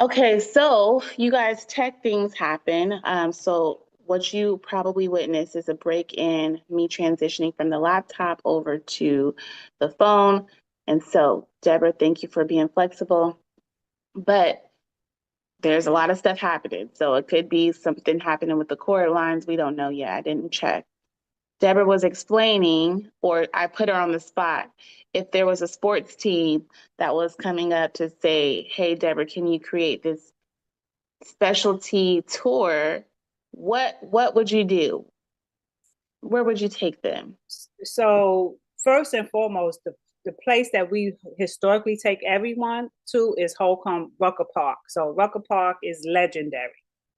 Okay, so you guys tech things happen. So what you probably witnessed is a break in me transitioning from the laptop over to the phone. And so, Deborah, thank you for being flexible. But there's a lot of stuff happening. So it could be something happening with the cord lines. We don't know yet. I didn't check. Deborah was explaining, or I put her on the spot, if there was a sports team that was coming up to say, hey, Deborah, can you create this specialty tour, what would you do? Where would you take them? So first and foremost, the place that we historically take everyone to is Holcomb Rucker Park. So Rucker Park is legendary,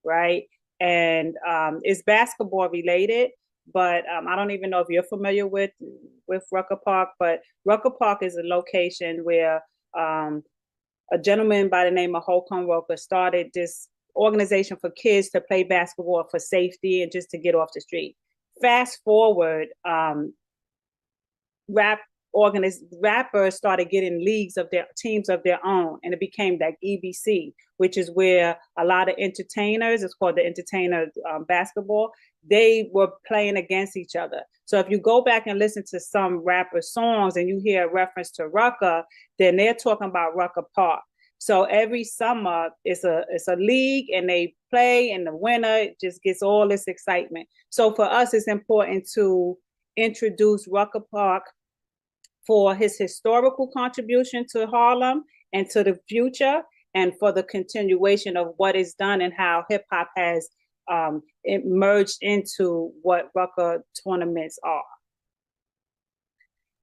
right? And it's basketball related, but I don't even know if you're familiar with Rucker Park. But Rucker Park is a location where um, a gentleman by the name of Holcomb Rucker started this organization for kids to play basketball for safety and just to get off the street. Fast forward, rap rappers started getting leagues of their teams of their own, and it became like EBC, which is where a lot of entertainers, it's called the entertainer basketball, they were playing against each other. So if you go back and listen to some rapper songs and you hear a reference to Rucker, then they're talking about Rucker Park. So every summer it's a league and they play, and the winner just gets all this excitement. So for us, it's important to introduce Rucker Park for his historical contribution to Harlem and to the future, and for the continuation of what is done and how hip hop has merged into what Rucker tournaments are.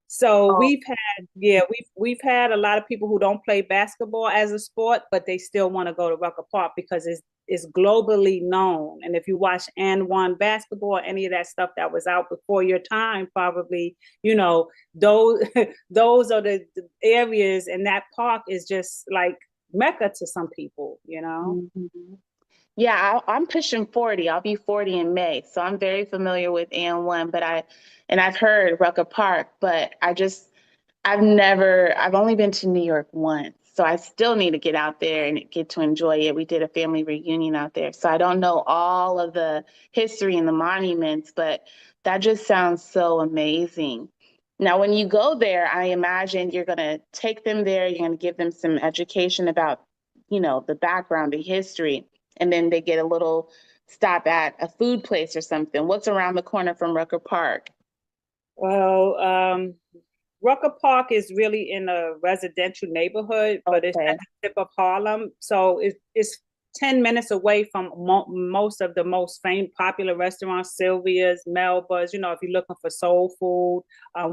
So Oh, we've had a lot of people who don't play basketball as a sport, but they still want to go to Rucker Park because it's globally known. And if you watch N1 basketball, any of that stuff that was out before your time, probably, those those are the areas, and that park is just like Mecca to some people. mhm. Yeah, I'm pushing 40. I'll be 40 in May. So I'm very familiar with N1, and I've heard Rucker Park, but I've only been to New York once. So I still need to get out there and get to enjoy it. We did a family reunion out there. So I don't know all of the history and the monuments, but that just sounds so amazing. Now, when you go there, I imagine you're going to take them there, you're going to give them some education about, the background, the history, and then they get a little stop at a food place or something. What's around the corner from Rucker Park? Well, Rucker Park is really in a residential neighborhood, but it's at Okay. the tip of Harlem. So it's 10 minutes away from most of the most famous popular restaurants, Sylvia's, Melba's, if you're looking for soul food,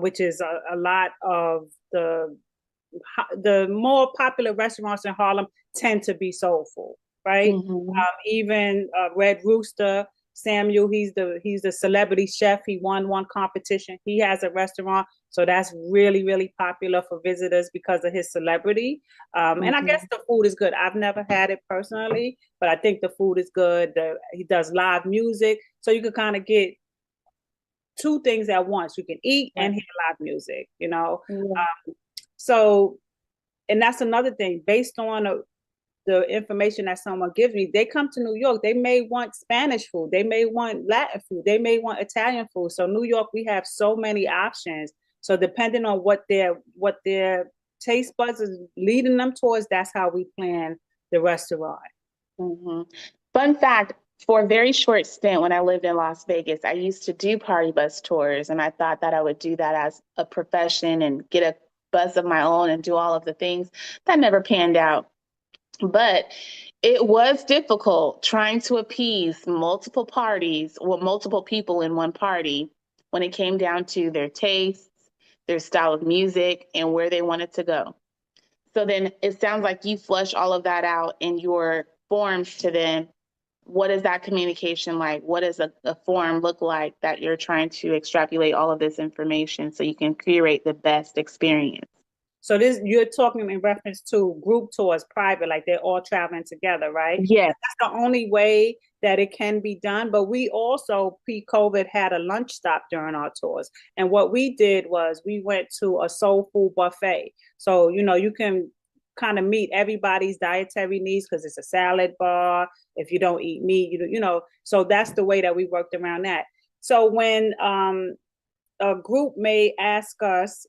which is a lot of the more popular restaurants in Harlem tend to be soul food, right? Hmm. Even Red Rooster, Samuel, he's the celebrity chef. He won one competition. He has a restaurant, so that's really really popular for visitors because of his celebrity. And I guess Hmm. the food is good. I've never had it personally, but I think the food is good. He does live music, so you can kind of get two things at once. You can eat and hear live music. Yeah. So, and that's another thing. Based on the information that someone gives me, they come to New York, they may want Spanish food, they may want Latin food, they may want Italian food. So New York, we have so many options. So depending on what their taste buds is leading them towards, that's how we plan the restaurant. Hmm. Fun fact, for a very short stint when I lived in Las Vegas, I used to do party bus tours, and I thought that I would do that as a profession and get a bus of my own and do all of the things. That never panned out. But it was difficult trying to appease multiple parties or multiple people in one party when it came down to their tastes, their style of music, and where they wanted to go. So then it sounds like you flush all of that out in your forms to them. What is that communication like? What does a form look like that you're trying to extrapolate all of this information so you can curate the best experience? So this you're talking in reference to group tours, private, like they're all traveling together, right? Yes. That's the only way that it can be done. But we also pre-COVID had a lunch stop during our tours. And what we did was we went to a soul food buffet. So, you can kind of meet everybody's dietary needs because it's a salad bar. If you don't eat meat, so that's the way that we worked around that. So when a group may ask us,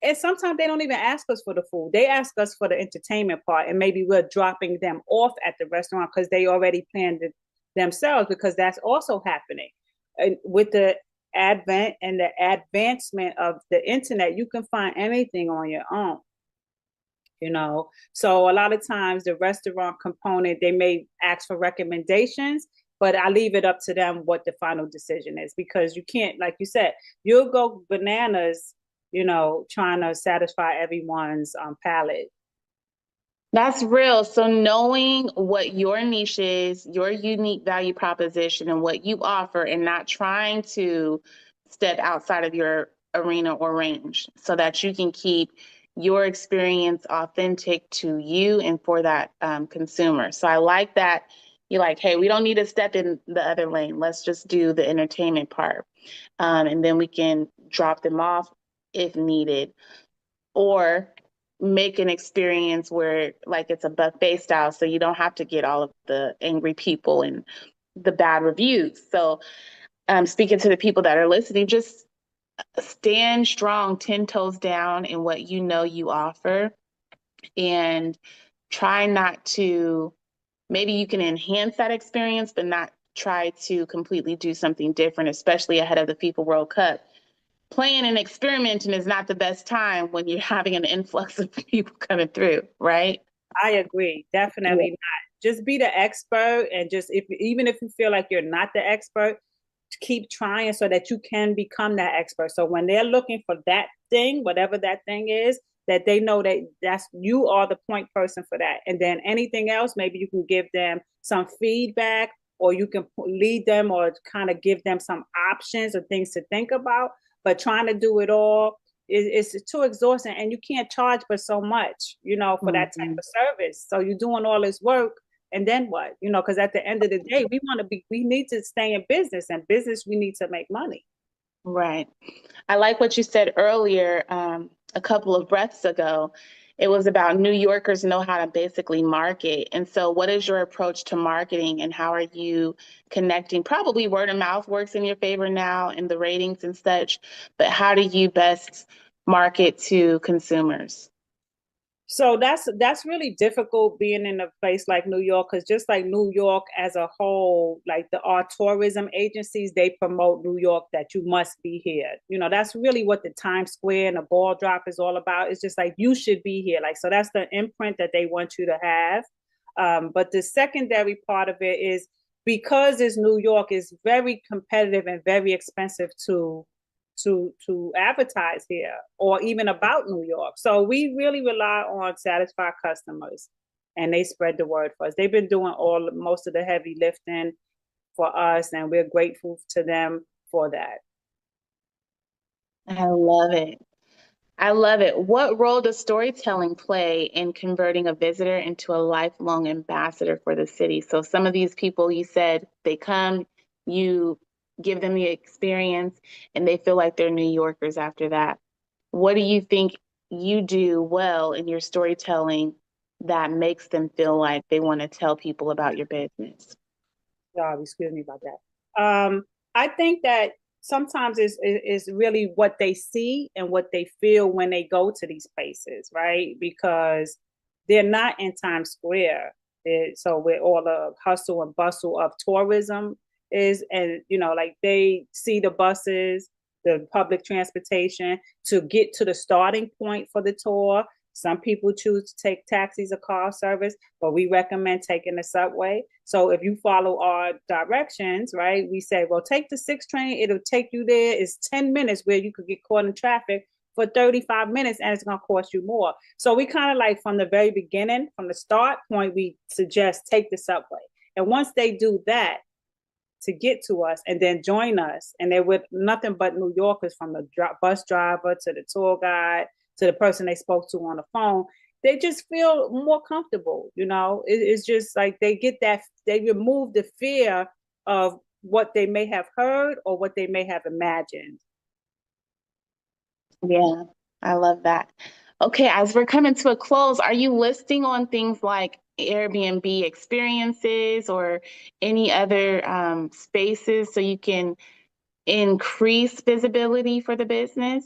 and sometimes they don't even ask us for the food. They ask us for the entertainment part, and maybe we're dropping them off at the restaurant because they already planned it themselves, because that's also happening. And with the advent and the advancement of the internet, you can find anything on your own. So a lot of times the restaurant component, they may ask for recommendations, but I leave it up to them what the final decision is, because you can't, like you said, you'll go bananas, trying to satisfy everyone's palate. That's real. So knowing what your niche is, your unique value proposition, and what you offer, and not trying to step outside of your arena or range so that you can keep your experience authentic to you and for that consumer. So I like that you're like, hey, we don't need to step in the other lane. Let's just do the entertainment part. And then we can drop them off if needed, or make an experience where like it's a buffet style, so you don't have to get all of the angry people and the bad reviews. So speaking to the people that are listening, just stand strong, 10 toes down in what you know you offer, and try not to, maybe you can enhance that experience, but not try to completely do something different, especially ahead of the FIFA World Cup. Playing and experimenting is not the best time when you're having an influx of people coming through, right? I agree. Yeah. Definitely not. Just be the expert, and just, if even if you feel like you're not the expert, keep trying so that you can become that expert. So when they're looking for that thing, whatever that thing is, that they know that that's, you are the point person for that. And then anything else, maybe you can give them some feedback, or you can lead them, or kind of give them some options or things to think about. But trying to do it all is too exhausting, and you can't charge for so much, for that type Mm-hmm. of service. So you're doing all this work, and then what? Because at the end of the day, we need to stay in business, and business, we need to make money. Right. I like what you said earlier, a couple of breaths ago. It was about New Yorkers know how to basically market. And so, what is your approach to marketing, and how are you connecting? Probably word of mouth works in your favor now and the ratings and such, but how do you best market to consumers? So that's really difficult being in a place like New York, because just like New York as a whole, like our tourism agencies, they promote New York that you must be here. That's really what the Times Square and the ball drop is all about. It's just like, you should be here. Like, so that's the imprint that they want you to have. But the secondary part of it is, because it's New York, is very competitive and very expensive to advertise here, or even about New York. So we really rely on satisfied customers, and they spread the word for us. They've been doing most of the heavy lifting for us, and we're grateful to them for that. I love it. I love it. What role does storytelling play in converting a visitor into a lifelong ambassador for the city? So some of these people, you said they come, you give them the experience, and they feel like they're New Yorkers after that. What do you think you do well in your storytelling that makes them feel like they want to tell people about your business? Excuse me about that. I think that sometimes is really what they see and what they feel when they go to these places, right? Because they're not in Times Square. So where all the hustle and bustle of tourism is, and like, they see the buses, the public transportation to get to the starting point for the tour. Some people choose to take taxis or car service, but we recommend taking the subway. So if you follow our directions, right, we say, well, take the 6 train. It'll take you there. It's 10 minutes where you could get caught in traffic for 35 minutes, and it's going to cost you more. So we kind of, like, from the very beginning, from the start point, we suggest take the subway. And once they do that, to get to us and then join us, and they're with nothing but New Yorkers, from the bus driver to the tour guide to the person they spoke to on the phone, they just feel more comfortable. It's just like they get that, they remove the fear of what they may have heard or what they may have imagined. Yeah, I love that. Okay, as we're coming to a close, are you listing on things like Airbnb experiences or any other spaces so you can increase visibility for the business?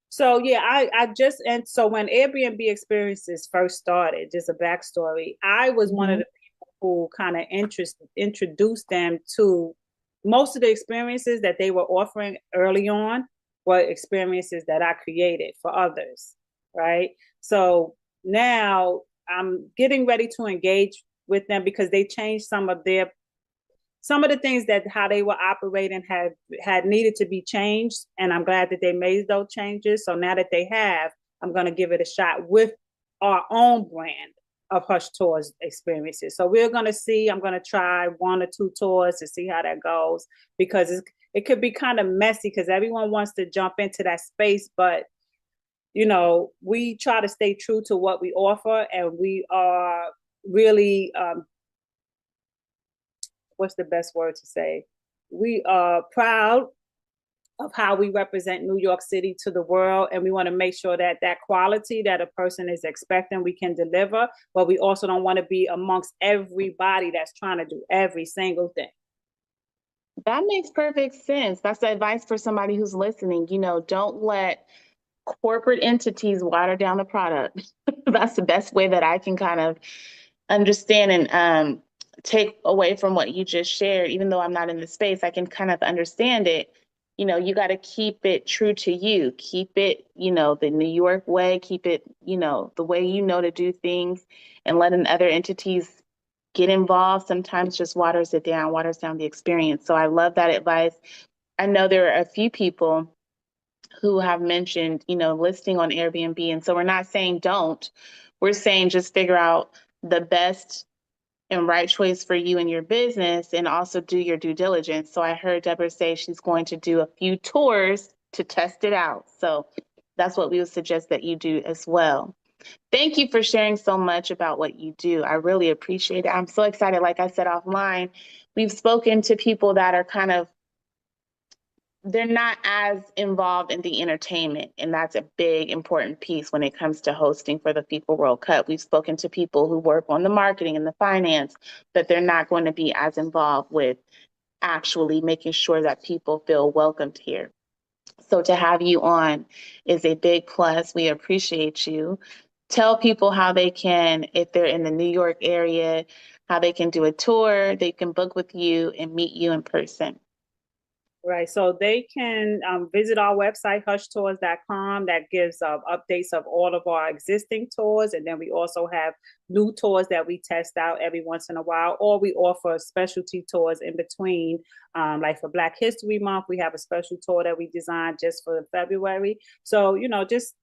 So yeah, I just and so when Airbnb experiences first started, just a backstory, I was one of Hmm. the people who kind of introduced them to most of the experiences that they were offering early on were experiences that I created for others, right? So now I'm getting ready to engage with them because they changed some of the things that how they were operating had needed to be changed, and I'm glad that they made those changes. So now that they have, I'm going to give it a shot with our own brand of Hush Tours experiences. So we're going to see. I'm going to try one or two tours to see how that goes because it could be kind of messy because everyone wants to jump into that space, but we try to stay true to what we offer, and we are really what's the best word to say? We are proud of how we represent New York City to the world, and we want to make sure that that quality that a person is expecting we can deliver, but we also don't want to be amongst everybody that's trying to do every single thing. That makes perfect sense. That's the advice for somebody who's listening. Don't let corporate entities water down the product. That's the best way that I can kind of understand and take away from what you just shared. Even though I'm not in the space, I can kind of understand it. You got to keep it true to you. Keep it, the New York way. Keep it, the way you know to do things, and letting other entities get involved sometimes just waters down the experience. So I love that advice. I know there are a few people who have mentioned, listing on Airbnb. And so we're not saying don't. We're saying just figure out the best and right choice for you and your business and also do your due diligence. So I heard Deborah say she's going to do a few tours to test it out. So that's what we would suggest that you do as well. Thank you for sharing so much about what you do. I really appreciate it. I'm so excited. Like I said offline, we've spoken to people that are kind of they're not as involved in the entertainment, and that's a big important piece when it comes to hosting for the FIFA World Cup. We've spoken to people who work on the marketing and the finance, but they're not going to be as involved with actually making sure that people feel welcomed here. So to have you on is a big plus. We appreciate you. Tell people how they can, if they're in the New York area, how they can do a tour, they can book with you and meet you in person. Right. So they can visit our website, hushtours.com. That gives updates of all of our existing tours. And then we also have new tours that we test out every once in a while, or we offer specialty tours in between. Like for Black History Month, we have a special tour that we designed just for February. So, just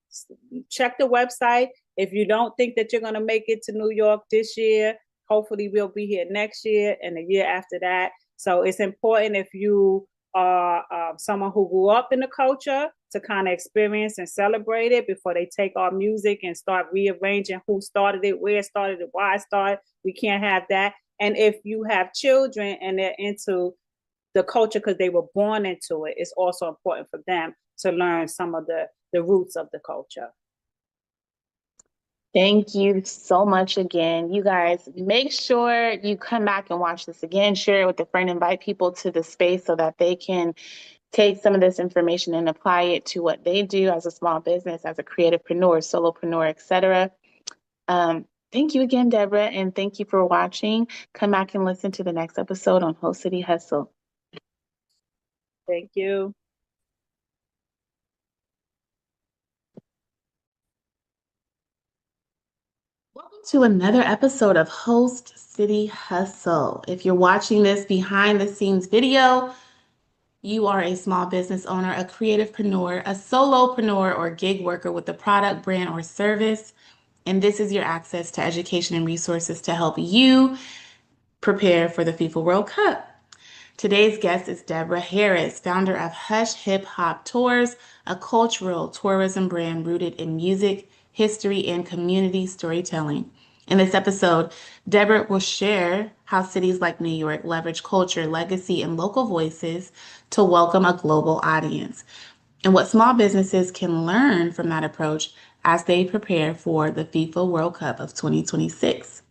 check the website. If you don't think that you're going to make it to New York this year, hopefully we'll be here next year and the year after that. So it's important if you someone who grew up in the culture to kind of experience and celebrate it before they take our music and start rearranging who started it, where it started it, why it started. We can't have that. And if you have children and they're into the culture because they were born into it, it's also important for them to learn some of the roots of the culture. Thank you so much again. You guys, make sure you come back and watch this again, share it with a friend, invite people to the space so that they can take some of this information and apply it to what they do as a small business, as a creativepreneur, solopreneur, etc. Thank you again, Deborah, and thank you for watching. Come back and listen to the next episode on Whole City Hustle. Thank you. Welcome to another episode of Host City Hustle. If you're watching this behind the scenes video, you are a small business owner, a creativepreneur, a solopreneur, or gig worker with a product, brand, or service. And this is your access to education and resources to help you prepare for the FIFA World Cup. Today's guest is Deborah Harris, founder of Hush Hip Hop Tours, a cultural tourism brand rooted in music, history, and community storytelling. In this episode, Deborah will share how cities like New York leverage culture, legacy, and local voices to welcome a global audience, and what small businesses can learn from that approach as they prepare for the FIFA World Cup of 2026.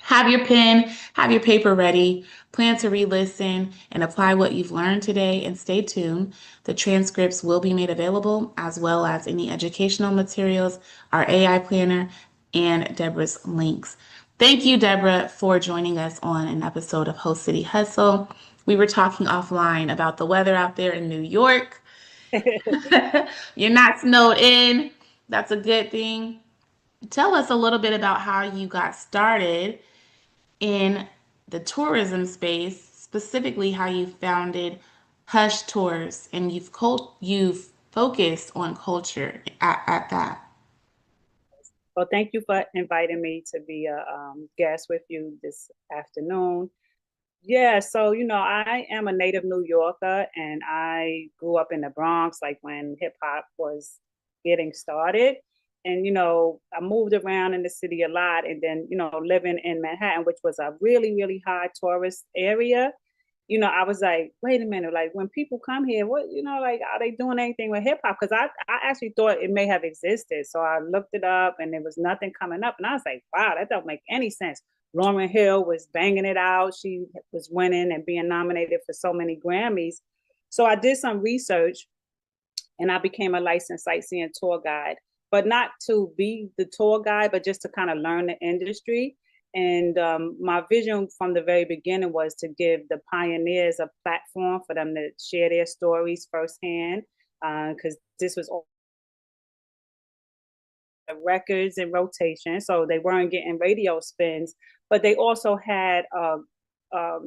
Have your pen, have your paper ready, plan to re listen and apply what you've learned today, and stay tuned. The transcripts will be made available, as well as any educational materials, our AI planner, and Deborah's links. Thank you, Deborah, for joining us on an episode of Host City Hustle. We were talking offline about the weather out there in New York. You're not snowed in. That's a good thing. Tell us a little bit about how you got started in the tourism space, specifically how you founded Hush Tours and you've focused on culture at that. Well, thank you for inviting me to be a guest with you this afternoon. Yeah, so I am a native New Yorker, and I grew up in the Bronx, like when hip hop was getting started. And I moved around in the city a lot, and then living in Manhattan, which was a really, really high tourist area. I was like, wait a minute, like when people come here, what, like, are they doing anything with hip hop? Because I actually thought it may have existed. So I looked it up and there was nothing coming up. And I was like, wow, that don't make any sense. Lauryn Hill was banging it out. She was winning and being nominated for so many Grammys. So I did some research and I became a licensed sightseeing tour guide, but not to be the tour guide, but just to kind of learn the industry. And my vision from the very beginning was to give the pioneers a platform for them to share their stories firsthand, because this was all records in rotation, so they weren't getting radio spins, but they also had um, a,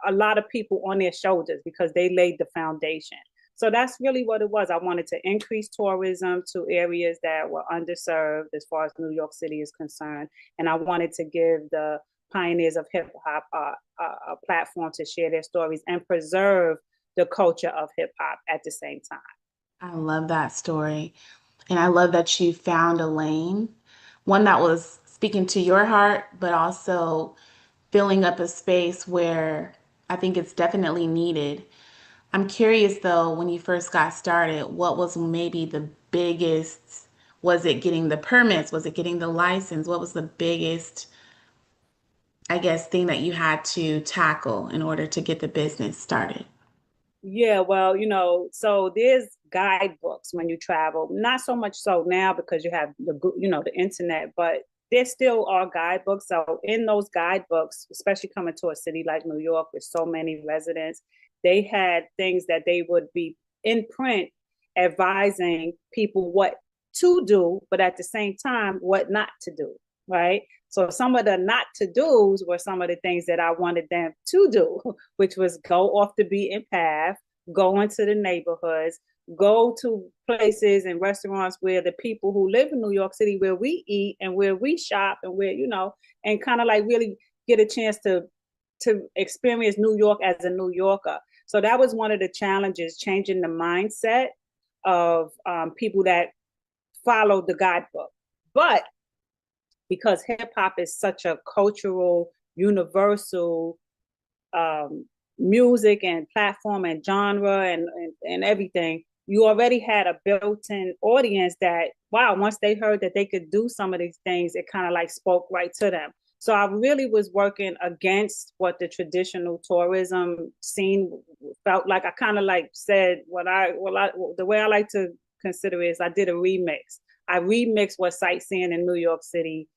a lot of people on their shoulders because they laid the foundation. So that's really what it was. I wanted to increase tourism to areas that were underserved as far as New York City is concerned. And I wanted to give the pioneers of hip hop a platform to share their stories and preserve the culture of hip hop at the same time. I love that story. And I love that you found a lane, one that was speaking to your heart, but also filling up a space where I think it's definitely needed. I'm curious though, when you first got started, what was maybe the biggest? Was it getting the permits? Was it getting the license? What was the biggest, I guess, thing that you had to tackle in order to get the business started? Yeah, well, so there's guidebooks when you travel. Not so much so now because you have the internet, but there still are guidebooks. So in those guidebooks, especially coming to a city like New York with so many residents, they had things that they would be in print advising people what to do, but at the same time, what not to do, right? So some of the not to do's were some of the things that I wanted them to do, which was go off the beaten path, go into the neighborhoods, go to places and restaurants where the people who live in New York City, where we eat and where we shop and where, and kind of like really get a chance to experience New York as a New Yorker. So that was one of the challenges, changing the mindset of people that followed the guidebook. But because hip hop is such a cultural, universal music and platform and genre and everything, you already had a built-in audience that, wow, once they heard that they could do some of these things, it kind of like spoke right to them. So I really was working against what the traditional tourism scene felt like. I kind of like said the way I like to consider it is I did a remix. I remixed what sightseeing in New York City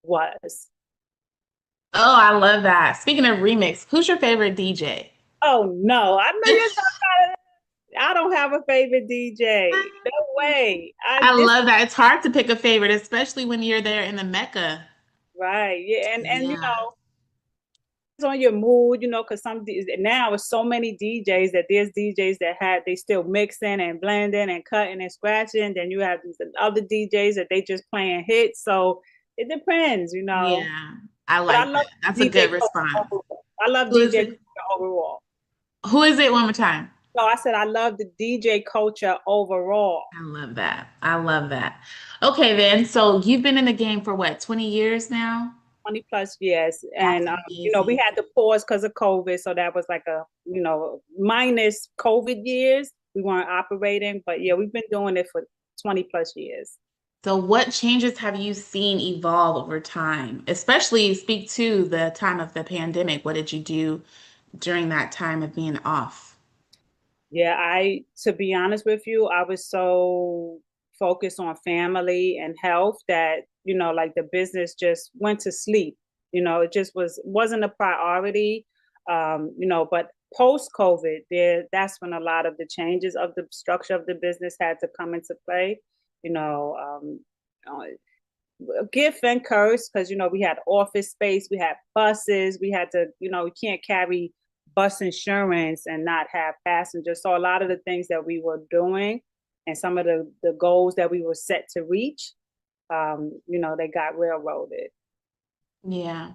was. Oh, I love that. Speaking of remix, who's your favorite DJ? Oh no, I know you're talking about it. I don't have a favorite DJ. No way. I I this love that. It's hard to pick a favorite, especially when you're there in the Mecca. right. Yeah, and Yeah. it's on your mood, because now it's so many DJs that there's DJs that they still mixing and blending and cutting and scratching. Then you have these other DJs that they just playing hits. So it depends. Yeah. I But I like that. love That's a DJ good culture response. overall. I love Who is DJ it? culture overall. Who is it one more time? So I said I love the DJ culture overall. I love that. I love that. Okay, then. So you've been in the game for what, 20 years now? 20 plus years. That's And, we amazing. had to pause because of COVID. So that was like minus COVID years. We weren't operating. But yeah, we've been doing it for 20 plus years. So what changes have you seen evolve over time? Especially speak to the time of the pandemic. What did you do during that time of being off? Yeah, to be honest with you, I was so focused on family and health that, like the business just went to sleep. It just wasn't a priority. But post COVID, that's when a lot of the changes of the structure of the business had to come into play. You know, gift and curse because we had office space, we had buses, we had to, we can't carry bus insurance and not have passengers. So a lot of the things that we were doing and some of the goals that we were set to reach, they got railroaded. Yeah.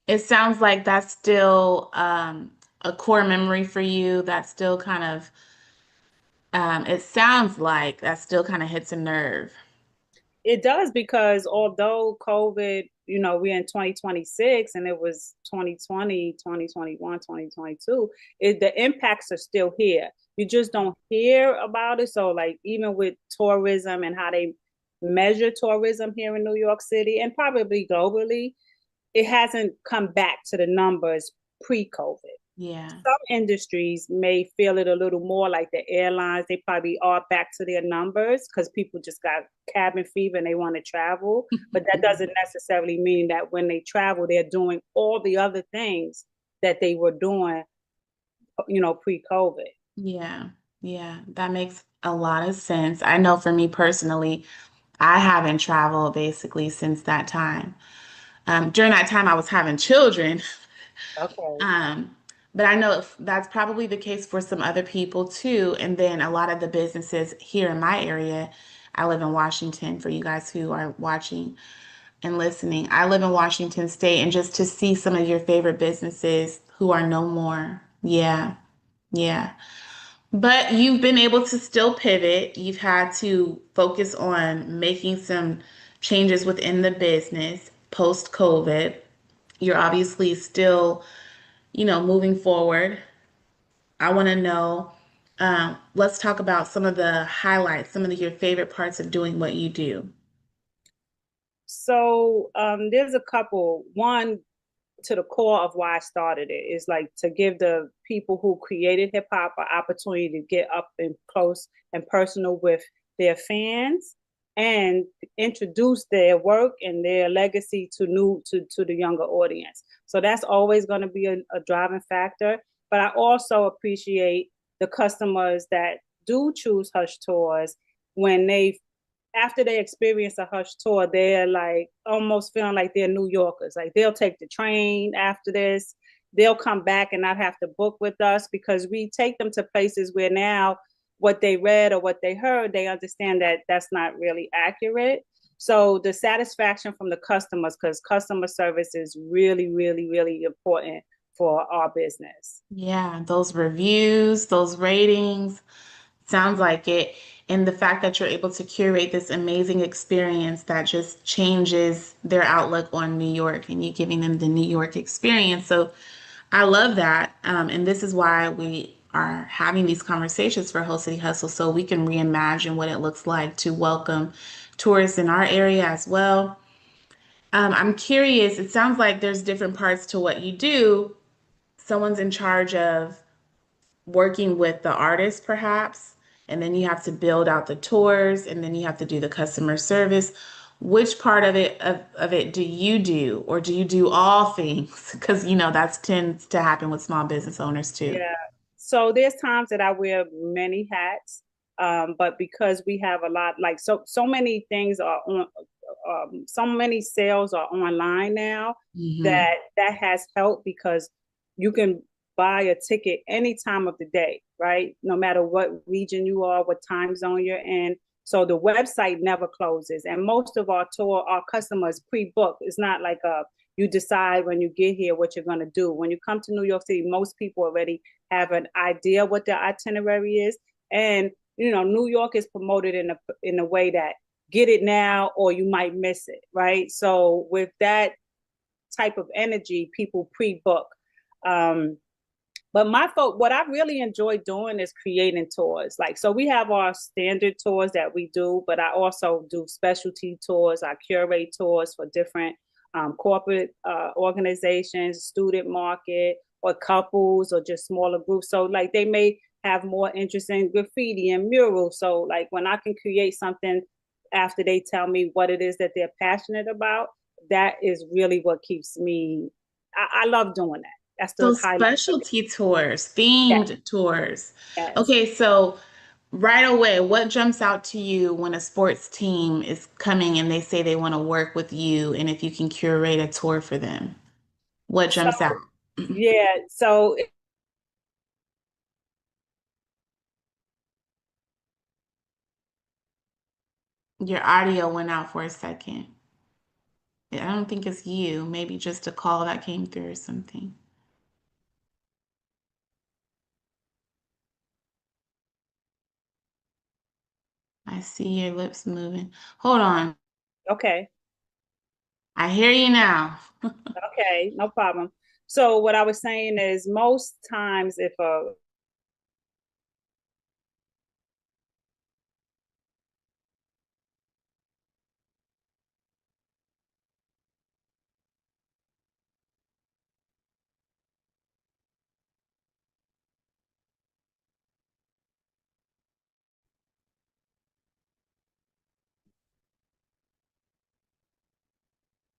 It sounds like that's still a core memory for you. That still kind of, it sounds like that still kind of hits a nerve. It does because although COVID, we're in 2026 and it was 2020, 2021, 2022, the impacts are still here. You just don't hear about it. So, like, even with tourism and how they measure tourism here in New York City and probably globally, it hasn't come back to the numbers pre-COVID. Yeah. Some industries may feel it a little more, like the airlines. They probably are back to their numbers because people just got cabin fever and they want to travel. But that doesn't necessarily mean that when they travel, they're doing all the other things that they were doing, pre-COVID. Yeah. Yeah. That makes a lot of sense. I know for me personally, I haven't traveled basically since that time. During that time, I was having children. Okay. Um, but I know that's probably the case for some other people too. And then a lot of the businesses here in my area, I live in Washington for you guys who are watching and listening. I live in Washington State, and just to see some of your favorite businesses who are no more. Yeah, yeah. But you've been able to still pivot. You've had to focus on making some changes within the business post COVID. You're obviously still, moving forward. I want to know, let's talk about some of the highlights, some of your favorite parts of doing what you do. So there's a couple. One, to the core of why I started it is like to give the people who created hip hop an opportunity to get up and close and personal with their fans and introduce their work and their legacy to the younger audience. So that's always going to be a driving factor. But I also appreciate the customers that do choose Hush Tours when they after they experience a Hush tour, they're like almost feeling like they're New Yorkers. Like they'll take the train after this. They'll come back and not have to book with us because we take them to places where now what they read or what they heard, they understand that that's not really accurate. So the satisfaction from the customers, because customer service is really, really, really important for our business. Yeah, those reviews, those ratings, sounds like it. And the fact that you're able to curate this amazing experience that just changes their outlook on New York and you giving them the New York experience. So I love that. And this is why we are having these conversations for Whole City Hustle so we can reimagine what it looks like to welcome tourists in our area as well. I'm curious, it sounds like there's different parts to what you do. Someone's in charge of working with the artist, perhaps, and then you have to build out the tours, and then you have to do the customer service. Which part of it do you do, or do you do all things? Because that tends to happen with small business owners too. Yeah. So there's times that I wear many hats, but because we have a lot, like so many things are on, so many sales are online now Hmm. that has helped because you can buy a ticket any time of the day, right? No matter what region you are, what time zone you're in. So the website never closes, and most of our customers pre-book. It's not like you decide when you get here what you're going to do. When you come to New York City, most people already have an idea what their itinerary is, and New York is promoted in a way that get it now or you might miss it, right? So with that type of energy, people pre-book. Um, But what I really enjoy doing is creating tours. Like, so we have our standard tours that we do, but I also do specialty tours. I curate tours for different corporate organizations, student market, or couples, or just smaller groups. So, like, they may have more interest in graffiti and murals. So, like, when I can create something after they tell me what it is that they're passionate about, that is really what keeps me. I love doing that. That's So the highlight of it. specialty tours, Yes, themed tours. yes. Okay, so right away, what jumps out to you when a sports team is coming and they say they want to work with you and if you can curate a tour for them? What So jumps out? yeah, so Your audio went out for a second. I don't think it's you. Maybe just a call that came through or something. I see your lips moving. Hold on. okay, I hear you now. okay, no problem. So what I was saying is most times if a